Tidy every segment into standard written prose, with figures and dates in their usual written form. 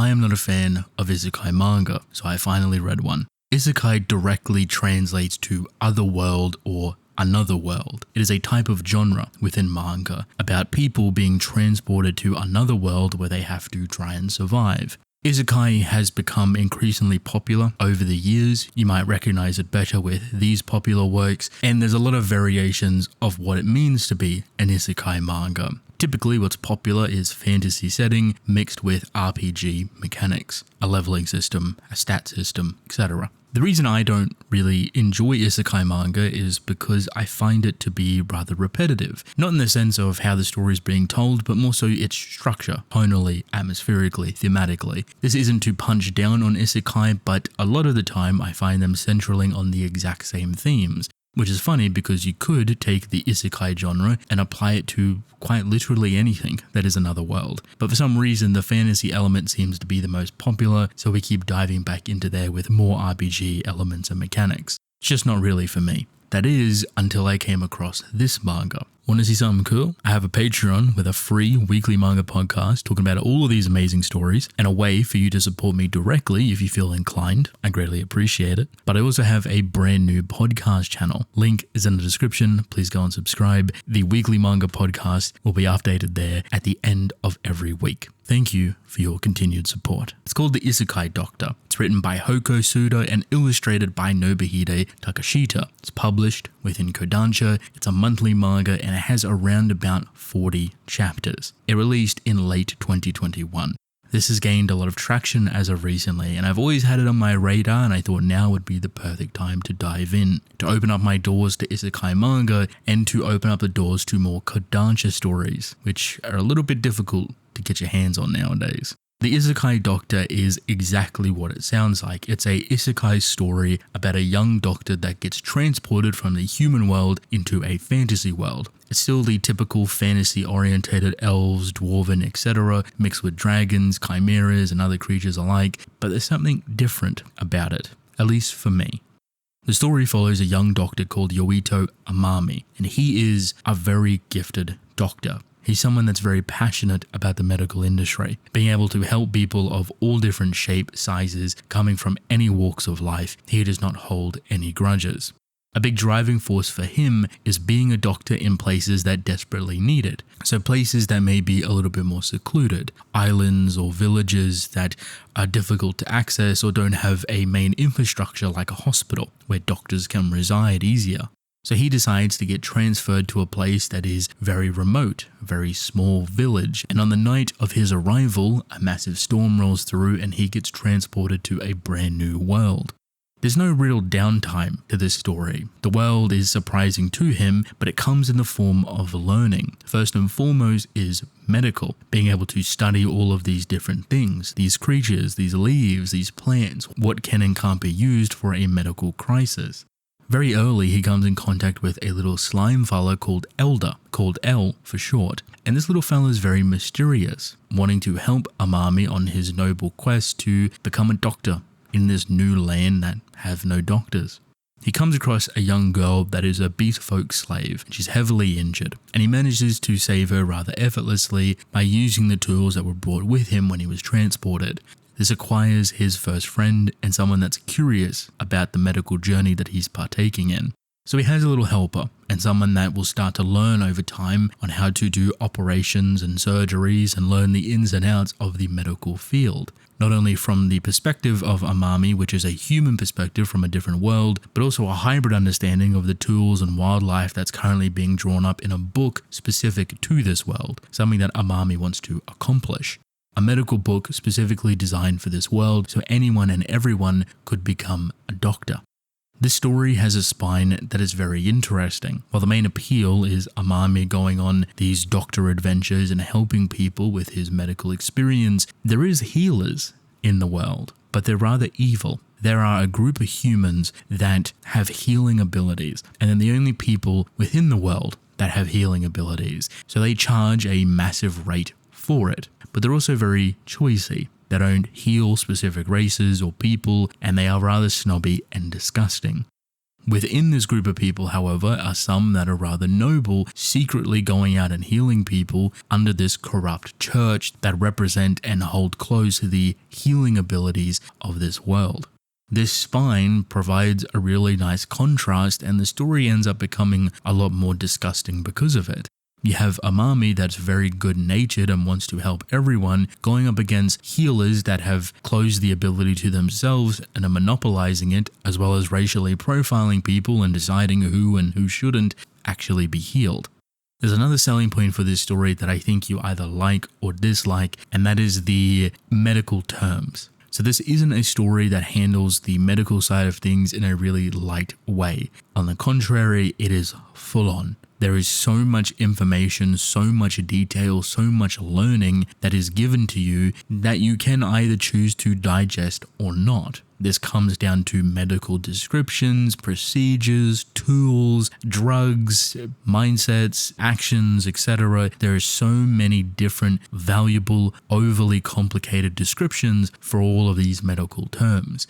I am not a fan of Isekai Manga, so I finally read one. Isekai directly translates to otherworld or another world. It is a type of genre within manga about people being transported to another world where they have to try and survive. Isekai has become increasingly popular over the years. You might recognize it better with these popular works, and there's a lot of variations of what it means to be an Isekai manga. Typically what's popular is fantasy setting mixed with RPG mechanics, a leveling system, a stat system, etc. The reason I don't really enjoy Isekai manga is because I find it to be rather repetitive. Not in the sense of how the story is being told, but more so its structure, tonally, atmospherically, thematically. This isn't to punch down on Isekai, but a lot of the time I find them centraling on the exact same themes. Which is funny because you could take the Isekai genre and apply it to quite literally anything that is another world. But for some reason the fantasy element seems to be the most popular, so we keep diving back into there with more RPG elements and mechanics. It's just not really for me. That is, until I came across this manga. Want to see something cool? I have a Patreon with a free weekly manga podcast talking about all of these amazing stories and a way for you to support me directly if you feel inclined. I greatly appreciate it. But I also have a brand new podcast channel. Link is in the description. Please go and subscribe. The weekly manga podcast will be updated there at the end of every week. Thank you for your continued support. It's called The Isekai Doctor. It's written by Hoko Suda and illustrated by Nobuhide Takashita. It's published within Kodansha. It's a monthly manga and it has around about 40 chapters. It released in late 2021. This has gained a lot of traction as of recently, and I've always had it on my radar, and I thought now would be the perfect time to dive in, to open up my doors to Isekai manga, and to open up the doors to more Kodansha stories, which are a little bit difficult to get your hands on nowadays. The Isekai Doctor is exactly what it sounds like. It's a isekai story about a young doctor that gets transported from the human world into a fantasy world. It's still the typical fantasy-orientated elves, dwarven, etc., mixed with dragons, chimeras, and other creatures alike, but there's something different about it, at least for me. The story follows a young doctor called Yoito Amami, and he is a very gifted doctor. He's someone that's very passionate about the medical industry, being able to help people of all different shapes, sizes, coming from any walks of life. He does not hold any grudges. A big driving force for him is being a doctor in places that desperately need it. So places that may be a little bit more secluded, islands or villages that are difficult to access or don't have a main infrastructure like a hospital where doctors can reside easier. So he decides to get transferred to a place that is very remote, a very small village, and on the night of his arrival, a massive storm rolls through and he gets transported to a brand new world. There's no real downtime to this story. The world is surprising to him, but it comes in the form of learning. First and foremost is medical, being able to study all of these different things, these creatures, these leaves, these plants, what can and can't be used for a medical crisis. Very early, he comes in contact with a little slime fella called Elder, called L for short. And this little fella is very mysterious, wanting to help Amami on his noble quest to become a doctor in this new land that have no doctors. He comes across a young girl that is a beast folk slave. She's heavily injured, and he manages to save her rather effortlessly by using the tools that were brought with him when he was transported. This acquires his first friend and someone that's curious about the medical journey that he's partaking in. So he has a little helper and someone that will start to learn over time on how to do operations and surgeries and learn the ins and outs of the medical field. Not only from the perspective of Amami, which is a human perspective from a different world, but also a hybrid understanding of the tools and wildlife that's currently being drawn up in a book specific to this world, something that Amami wants to accomplish. A medical book specifically designed for this world so anyone and everyone could become a doctor. This story has a spine that is very interesting. While the main appeal is Amami going on these doctor adventures and helping people with his medical experience, there is healers in the world, but they're rather evil. There are a group of humans that have healing abilities, and then the only people within the world that have healing abilities. So they charge a massive rate for it, but they're also very choosy. They don't heal specific races or people, and they are rather snobby and disgusting. Within this group of people, however, are some that are rather noble, secretly going out and healing people under this corrupt church that represent and hold close the healing abilities of this world. This spine provides a really nice contrast, and the story ends up becoming a lot more disgusting because of it. You have Amami that's very good-natured and wants to help everyone, going up against healers that have closed the ability to themselves and are monopolizing it, as well as racially profiling people and deciding who and who shouldn't actually be healed. There's another selling point for this story that I think you either like or dislike, and that is the medical terms. So this isn't a story that handles the medical side of things in a really light way. On the contrary, it is full on. There is so much information, so much detail, so much learning that is given to you that you can either choose to digest or not. This comes down to medical descriptions, procedures, tools, drugs, mindsets, actions, etc. There are so many different valuable, overly complicated descriptions for all of these medical terms.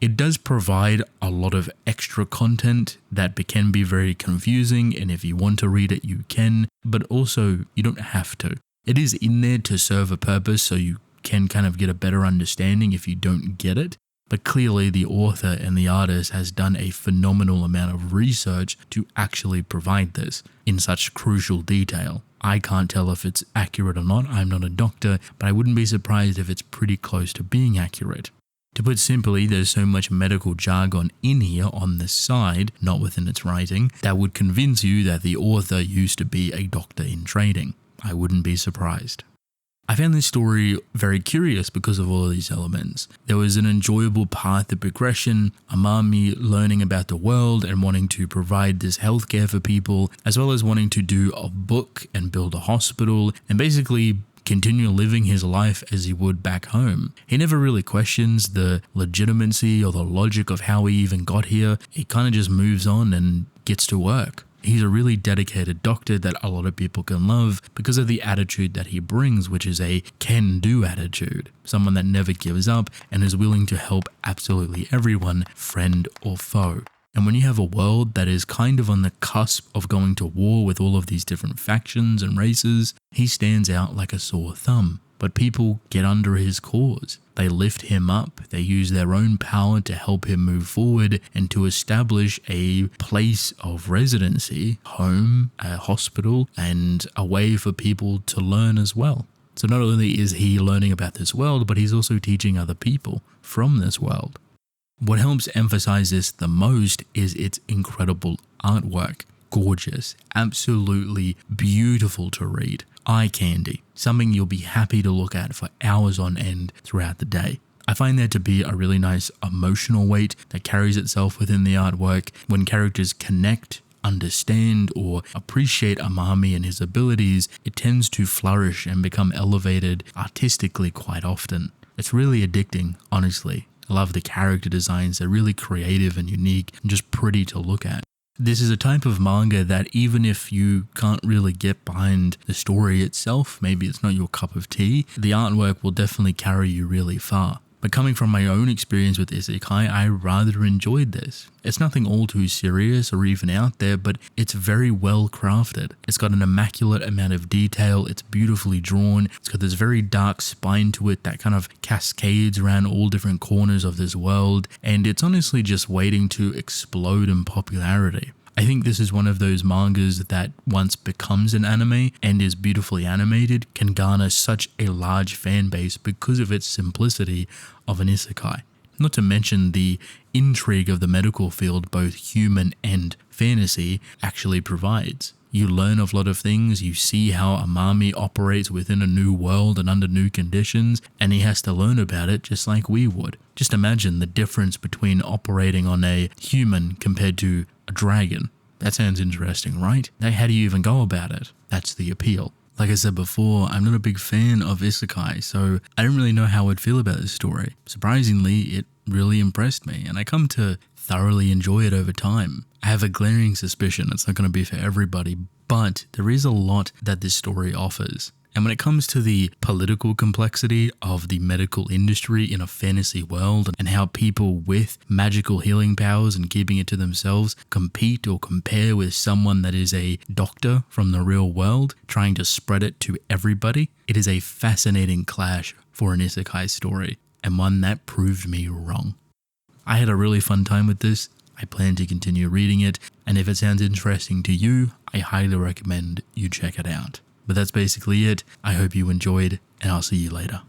It does provide a lot of extra content that can be very confusing, and if you want to read it, you can, but also you don't have to. It is in there to serve a purpose, so you can kind of get a better understanding if you don't get it. But clearly the author and the artist has done a phenomenal amount of research to actually provide this in such crucial detail. I can't tell if it's accurate or not, I'm not a doctor, but I wouldn't be surprised if it's pretty close to being accurate. To put simply, there's so much medical jargon in here on this side, not within its writing, that would convince you that the author used to be a doctor in training. I wouldn't be surprised. I found this story very curious because of all of these elements. There was an enjoyable path to progression, Amami learning about the world and wanting to provide this healthcare for people, as well as wanting to do a book and build a hospital, and basically continue living his life as he would back home. He never really questions the legitimacy or the logic of how he even got here. He kind of just moves on and gets to work. He's a really dedicated doctor that a lot of people can love because of the attitude that he brings, which is a can-do attitude. Someone that never gives up and is willing to help absolutely everyone, friend or foe. And when you have a world that is kind of on the cusp of going to war with all of these different factions and races, he stands out like a sore thumb. But people get under his cause. They lift him up, they use their own power to help him move forward and to establish a place of residency, home, a hospital, and a way for people to learn as well. So not only is he learning about this world, but he's also teaching other people from this world. What helps emphasize this the most is its incredible artwork. Gorgeous, absolutely beautiful to read. Eye candy, something you'll be happy to look at for hours on end throughout the day. I find there to be a really nice emotional weight that carries itself within the artwork when characters connect, understand, or appreciate Amami and his abilities. It tends to flourish and become elevated artistically quite often. It's really addicting, honestly. I love the character designs, they're really creative and unique and just pretty to look at. This is a type of manga that even if you can't really get behind the story itself, maybe it's not your cup of tea, the artwork will definitely carry you really far. But coming from my own experience with Isekai, I rather enjoyed this. It's nothing all too serious or even out there, but it's very well crafted. It's got an immaculate amount of detail, it's beautifully drawn, it's got this very dark spine to it that kind of cascades around all different corners of this world, and it's honestly just waiting to explode in popularity. I think this is one of those mangas that once becomes an anime and is beautifully animated can garner such a large fan base because of its simplicity of an isekai. Not to mention the intrigue of the medical field both human and fantasy actually provides. You learn a lot of things, you see how Amami operates within a new world and under new conditions, and he has to learn about it just like we would. Just imagine the difference between operating on a human compared to a dragon. That sounds interesting, right? How do you even go about it? That's the appeal. Like I said before, I'm not a big fan of isekai, so I don't really know how I'd feel about this story. Surprisingly, it really impressed me, and I come to thoroughly enjoy it over time. I have a glaring suspicion it's not going to be for everybody, but there is a lot that this story offers. And when it comes to the political complexity of the medical industry in a fantasy world and how people with magical healing powers and keeping it to themselves compete or compare with someone that is a doctor from the real world, trying to spread it to everybody, it is a fascinating clash for an isekai story, and one that proved me wrong. I had a really fun time with this. I plan to continue reading it, and if it sounds interesting to you, I highly recommend you check it out. But that's basically it. I hope you enjoyed, and I'll see you later.